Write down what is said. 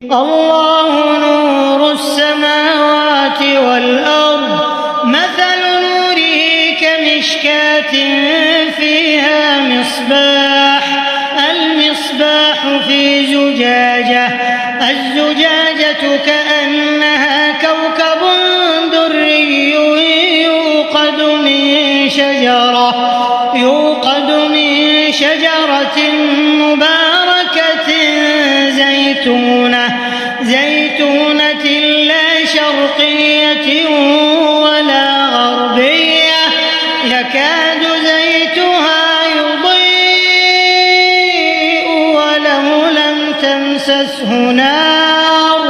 الله نور السماوات والأرض مثل نوره كمشكاة فيها المصباح في زجاجة الزجاجة كأنها كوكب دري يوقد من شجرة مباركة زيتونة لا شرقية ولا غربية يكاد زيتها يضيء ولو لم تمسسه نار